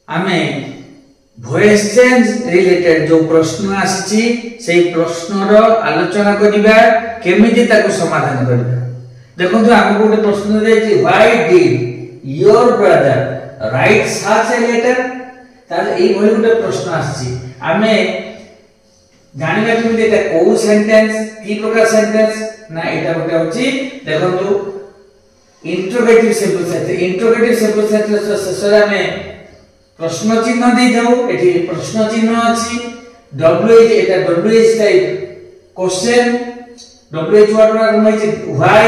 आमे voice change related जो प्रश्न आछि से प्रश्न रो आलोचना करिबा केमिति ताको समाधान करिबा। देखो तो हमको गोटे प्रश्न देछि why did your brother write such a letter. ताले एई भली गोटे प्रश्न आछि आमे जानिबा केमिति एटा को सेंटेंस की प्रकार सेंटेंस ना एटा गोटे होछि। देखो तो interrogative simple sentence interrogative simple sentence शेषरे हमें प्रश्न चिन्ह दे जाऊ। एठी प्रश्न चिन्ह अछि डब्ल्यूएच एटा WH type question WH word रा होइछि व्हाई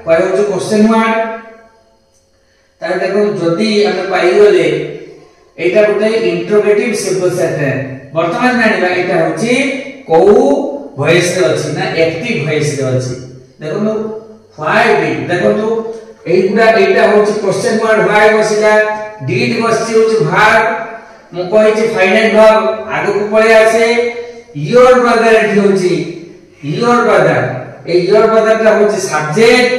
होइछि क्वेश्चन वर्ड। तार देखो जदी हम पाई गले एटा गोटे इंट्रोगेटिव सिंपल सेंटेंस। वर्तमान जानिबा एटा होछि को वॉइस रे अछि ना एक्टिव वॉइस रे अछि। देखो तो व्हाई डिड देखो तो एटा होछि क्वेश्चन वर्ड व्हाई बसिला डिड बसि होछि भाग मु कहिछि फाइनाइट भाग आगु को पळे आसे योर ब्रदर एठी होछि योर ब्रदर ए योर ब्रदर ता होछि सब्जेक्ट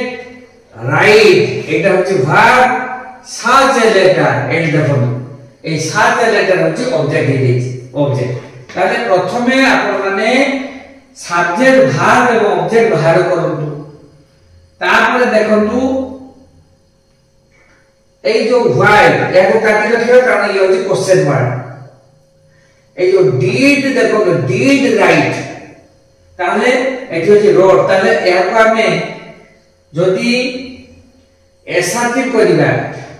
राइट एटा होछि भाग सच ए लेटर एंड देखो ए सच ए लेटर होछि ऑब्जेक्ट हेछि ऑब्जेक्ट। ताले प्रथमे आपण माने सब्जेक्ट भाग एवं ऑब्जेक्ट बाहर करंतु तापर देखंतु এই जो व्हाई याको काटी रखियो कारण ये होची क्वेश्चन वर्ड। এই जो डिड देखो डिड राइट ताले एठी होची रोड ताले याको हमें जदी एसर्टिव करिबा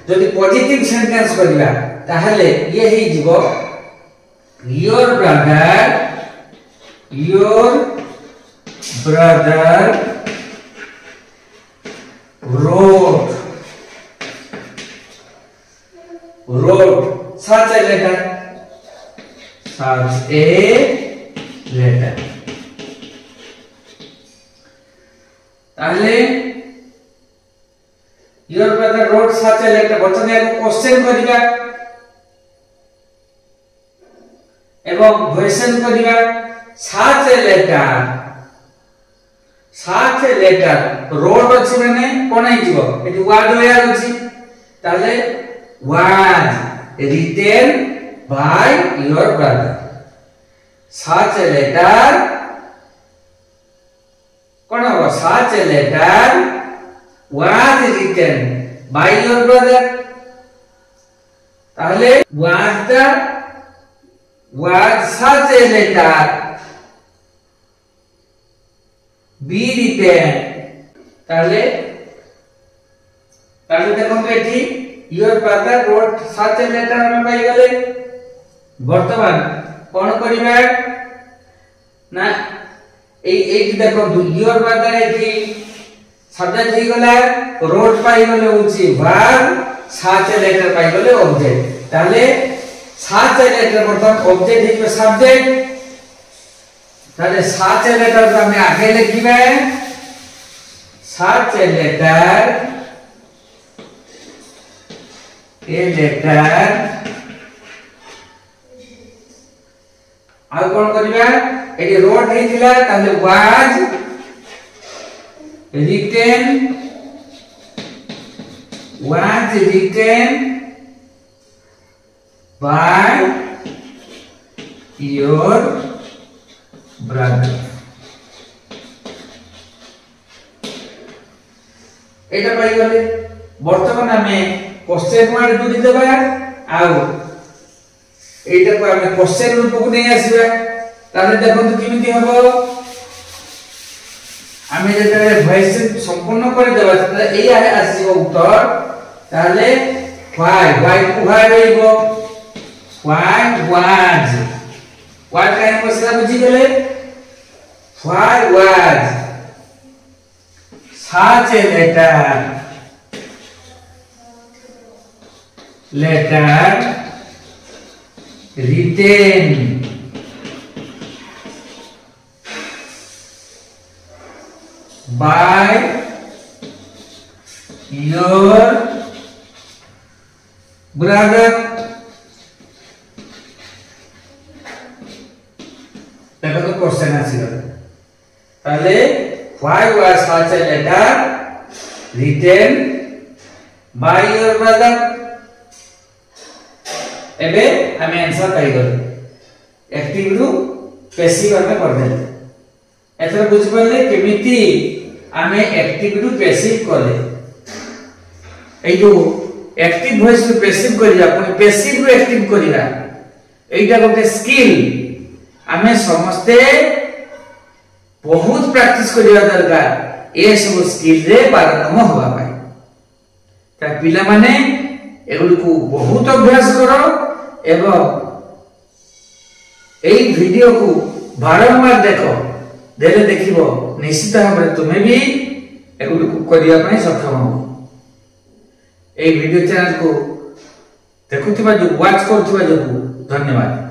जदी पॉजिटिव सेंटेंस करिबा ताहले ये ही जीवो your brother road wrote such a letter ताहले your brother wrote such a letter बचन या क्वेश्चन करिबा एवं क्वेश्चन करिबा such a letter wrote अछि माने कोन आइ जीवो एटी वर्ड वेयर अछि ताहले was written by your brother such a letter कोन हो such a letter was written by your brother ताहले was such a letter be written ताहले देखो एठी your brother wrote such a letter हम पाई गले। वर्तमान कोन करिबा ना ए देखो योर ब्रदर एठी सब्जेक्ट ही गला रोट पाई गले होची वर्ब सच ए लेटर पाई गले ऑब्जेक्ट। ताले सच ए लेटर वर्तमान ऑब्जेक्ट हिबे सब्जेक्ट ताले सच ए लेटर हम आगे लिखिबा सच ए लेटर ए लेटर आ कोन करिबा एडी रोड हेतिला ताले was written by your brother. एटा पाई गले। वर्तमान हमें क्वेश्चन वर्ड जोड़ी देबा आउ एटा को हमें क्वेश्चन रूप को नै आसीबा ताले देखंतु किमिति हबो हमें जेतरे वॉइस संपूर्ण कर देबा ताले एई आसीबो उत्तर ताले व्हाई को व्हाई रहइबो व्हाई वाज काहे बसला बुझी गेले why was such A letter written by your brother। देखो तो क्वेश्चन आसीगला ताले why was such a letter written by your brother एबे हमें आंसर पाई गले एक्टिव रु पैसिव हमें कर देले एथर बुझ पड़ले केमिति हमें एक्टिव रु पैसिव करले ए जो एक्टिव वॉइस रु पैसिव करिया पुनी पैसिव रु एक्टिव करिया एटा गोटे स्किल हमें समस्ते बहुत प्रैक्टिस करिया दरकार ए सब स्किल रे पारंगम होवा पाई ता पिला माने एगुडी को बहुत अभ्यास करो एवं ए वीडियो को बारंबार देखो देले देखिबो निश्चित भाव तुम्हें भी एगुडी को करिया पई सक्षम हो ए वीडियो चैनल को देखुथिबा जो वाच करथिबा जो धन्यवाद।